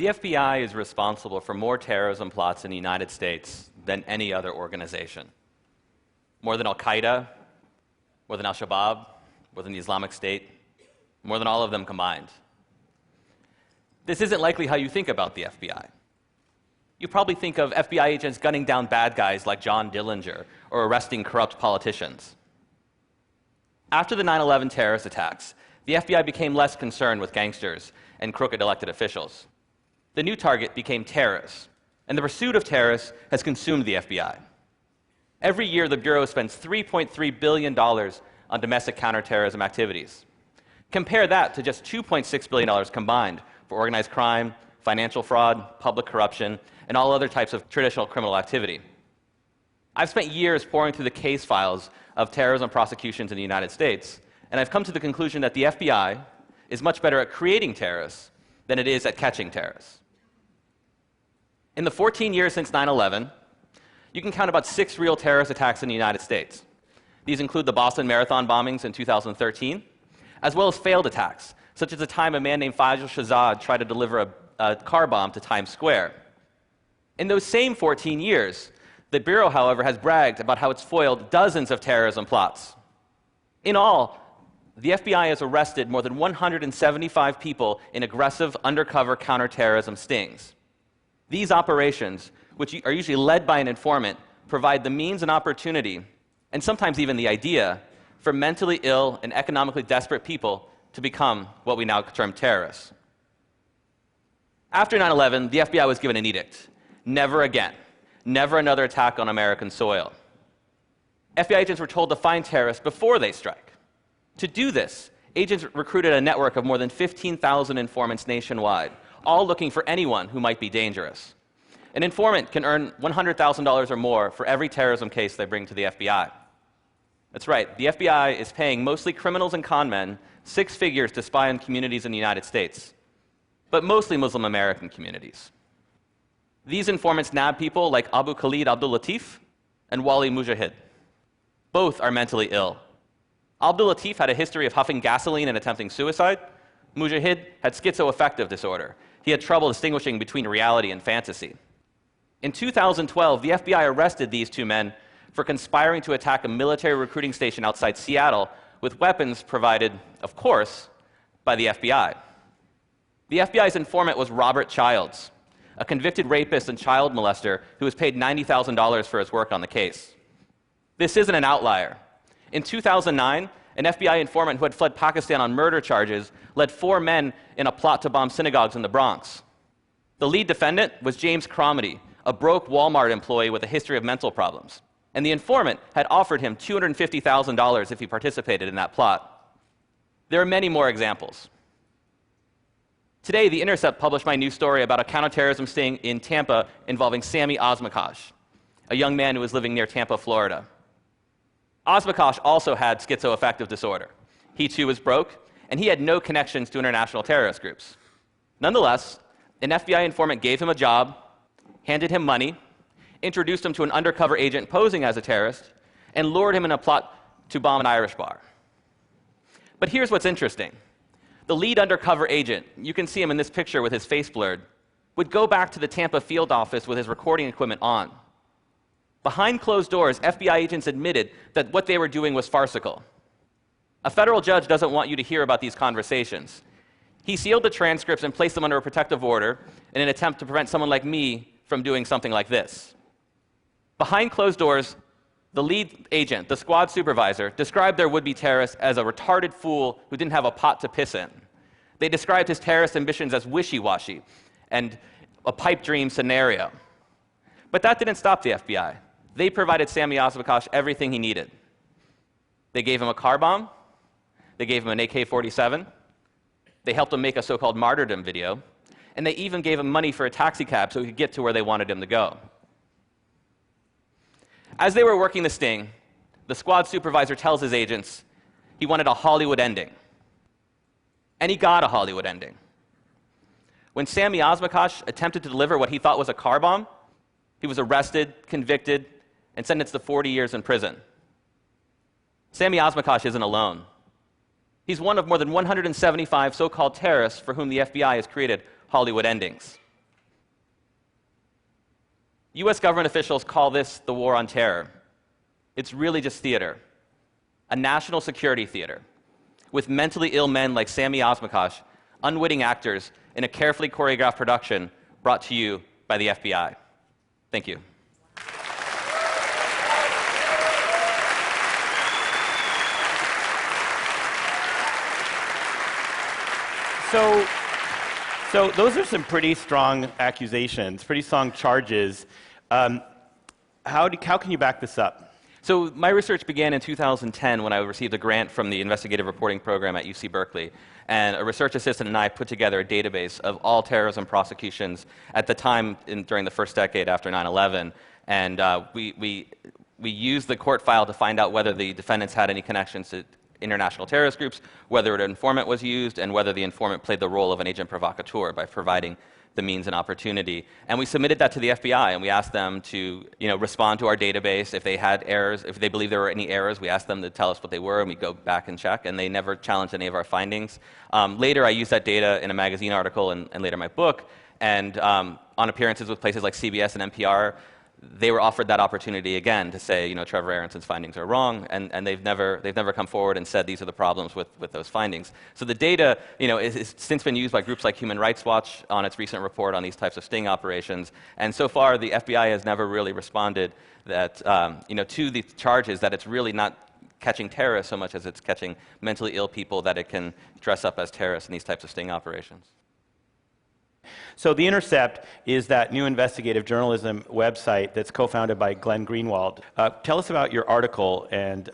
The FBI is responsible for more terrorism plots in the United States than any other organization. More than Al-Qaeda, more than Al-Shabaab, more than the Islamic State, more than all of them combined. This isn't likely how you think about the FBI. You probably think of FBI agents gunning down bad guys like John Dillinger or arresting corrupt politicians. After the 9/11 terrorist attacks, the FBI became less concerned with gangsters and crooked elected officials. The new target became terrorists, and the pursuit of terrorists has consumed the FBI. Every year, the Bureau spends $3.3 billion on domestic counterterrorism activities. Compare that to just $2.6 billion combined for organized crime, financial fraud, public corruption, and all other types of traditional criminal activity. I've spent years poring through the case files of terrorism prosecutions in the United States, and I've come to the conclusion that the FBI is much better at creating terrorists than it is at catching terrorists. In the 14 years since 9/11, you can count about 6 real terrorist attacks in the United States. These include the Boston Marathon bombings in 2013, as well as failed attacks, such as the time a man named Faisal Shahzad tried to deliver a car bomb to Times Square. In those same 14 years, the Bureau, however, has bragged about how it's foiled dozens of terrorism plots. In all, the FBI has arrested more than 175 people in aggressive undercover counterterrorism stings. These operations, which are usually led by an informant, provide the means and opportunity, and sometimes even the idea, for mentally ill and economically desperate people to become what we now term terrorists. After 9/11, the FBI was given an edict: never again, never another attack on American soil. FBI agents were told to find terrorists before they strike. To do this, agents recruited a network of more than 15,000 informants nationwide, all looking for anyone who might be dangerous. An informant can earn $100,000 or more for every terrorism case they bring to the FBI. That's right, the FBI is paying mostly criminals and con men 6 figures to spy on communities in the United States, but mostly Muslim American communities. These informants nab people like Abu Khalid Abdul Latif and Wali Mujahid. Both are mentally ill. Abdul Latif had a history of huffing gasoline and attempting suicide. Mujahid had schizoaffective disorder. He had trouble distinguishing between reality and fantasy. In 2012, the FBI arrested these 2 men for conspiring to attack a military recruiting station outside Seattle with weapons provided, of course, by the FBI. The FBI's informant was Robert Childs, a convicted rapist and child molester who was paid $90,000 for his work on the case. This isn't an outlier. In 2009, an FBI informant who had fled Pakistan on murder charges led 4 men in a plot to bomb synagogues in the Bronx. The lead defendant was James Cromedy, a broke Walmart employee with a history of mental problems, and the informant had offered him $250,000 if he participated in that plot. There are many more examples. Today, The Intercept published my new story about a counterterrorism sting in Tampa involving Sami Osmakash, a young man who was living near Tampa, Florida. Osmakash also had schizoaffective disorder. He too was broke, and he had no connections to international terrorist groups. Nonetheless, an FBI informant gave him a job, handed him money, introduced him to an undercover agent posing as a terrorist, and lured him in a plot to bomb an Irish bar. But here's what's interesting. The lead undercover agent, you can see him in this picture with his face blurred, would go back to the Tampa field office with his recording equipment on. Behind closed doors, FBI agents admitted that what they were doing was farcical. A federal judge doesn't want you to hear about these conversations. He sealed the transcripts and placed them under a protective order in an attempt to prevent someone like me from doing something like this. Behind closed doors, the lead agent, the squad supervisor, described their would-be terrorist as a retarded fool who didn't have a pot to piss in. They described his terrorist ambitions as wishy-washy and a pipe dream scenario. But that didn't stop the FBI. They provided Sami Osmakash everything he needed. They gave him a car bomb. They gave him an AK-47. They helped him make a so-called martyrdom video. And they even gave him money for a taxi cab so he could get to where they wanted him to go. As they were working the sting, the squad supervisor tells his agents he wanted a Hollywood ending. And he got a Hollywood ending. When Sami Osmakash attempted to deliver what he thought was a car bomb, he was arrested, convicted, and sentenced to 40 years in prison. Sami Osmakash isn't alone. He's one of more than 175 so-called terrorists for whom the FBI has created Hollywood endings. US government officials call this the war on terror. It's really just theater, a national security theater, with mentally ill men like Sami Osmakash, unwitting actors in a carefully choreographed production brought to you by the FBI. Thank you. So those are some pretty strong accusations, pretty strong charges. How can you back this up? So my research began in 2010 when I received a grant from the investigative reporting program at UC Berkeley. And a research assistant and I put together a database of all terrorism prosecutions at the time during the first decade after 9/11. And we used the court file to find out whether the defendants had any connections to international terrorist groups, whether an informant was used, and whether the informant played the role of an agent provocateur by providing the means and opportunity. And we submitted that to the FBI, and we asked them to respond to our database. If they had errors, if they believed there were any errors, we asked them to tell us what they were, and we go back and check, and they never challenged any of our findings. Later, I used that data in a magazine article and later my book, and on appearances with places like CBS and NPR, they were offered that opportunity again to say, Trevor Aaronson's findings are wrong, and they've never come forward and said these are the problems with those findings. So the data, is since been used by groups like Human Rights Watch on its recent report on these types of sting operations, and so far the FBI has never really responded that, to the charges that it's really not catching terrorists so much as it's catching mentally ill people that it can dress up as terrorists in these types of sting operations. So The Intercept is that new investigative journalism website that's co-founded by Glenn Greenwald. Tell us about your article and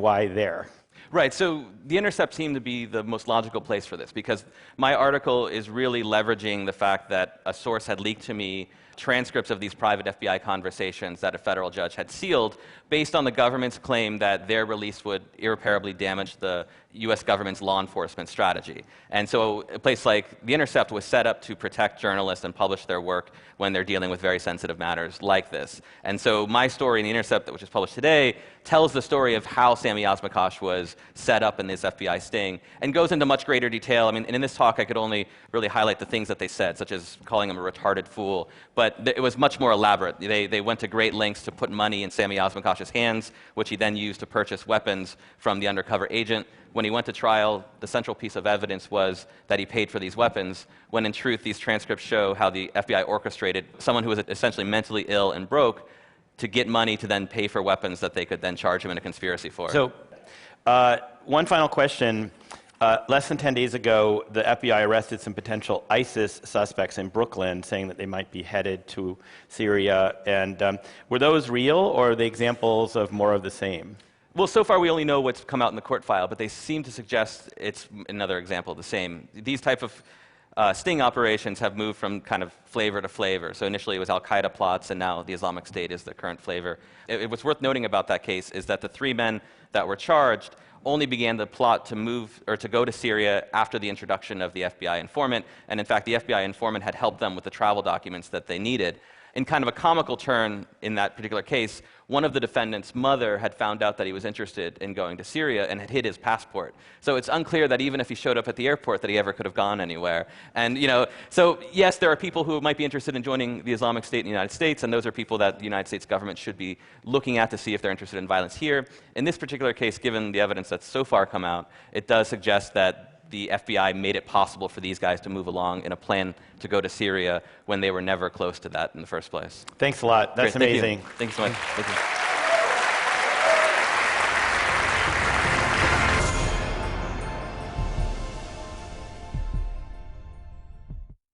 why there. Right, so The Intercept seemed to be the most logical place for this because my article is really leveraging the fact that a source had leaked to me transcripts of these private FBI conversations that a federal judge had sealed based on the government's claim that their release would irreparably damage the US government's law enforcement strategy. And so a place like The Intercept was set up to protect journalists and publish their work when they're dealing with very sensitive matters like this. And so my story in The Intercept, which is published today, tells the story of how Sami Osmakash was set up in this FBI sting and goes into much greater detail. And in this talk, I could only really highlight the things that they said, such as calling him a retarded fool. But it was much more elaborate. They went to great lengths to put money in Sami Osmakash's hands, which he then used to purchase weapons from the undercover agent. When he went to trial, the central piece of evidence was that he paid for these weapons, when in truth, these transcripts show how the FBI orchestrated someone who was essentially mentally ill and broke to get money to then pay for weapons that they could then charge him in a conspiracy for. So, one final question. Less than 10 days ago, the FBI arrested some potential ISIS suspects in Brooklyn, saying that they might be headed to Syria. And were those real, or are they examples of more of the same? Well, so far we only know what's come out in the court file, but they seem to suggest it's another example of the same. These type of sting operations have moved from kind of flavor to flavor. So initially it was al-Qaeda plots, and now the Islamic State is the current flavor. What's worth noting about that case is that the 3 men that were charged only began the plot to move or to go to Syria after the introduction of the FBI informant, and in fact the FBI informant had helped them with the travel documents that they needed. In kind of a comical turn in that particular case, one of the defendant's mother had found out that he was interested in going to Syria and had hid his passport. So it's unclear that even if he showed up at the airport that he ever could have gone anywhere. And so yes, there are people who might be interested in joining the Islamic State in the United States, and those are people that the United States government should be looking at to see if they're interested in violence here. In this particular case, given the evidence that's so far come out, it does suggest that the FBI made it possible for these guys to move along in a plan to go to Syria when they were never close to that in the first place. Thanks a lot. That's Great. amazing. Thank you so much. Thank you.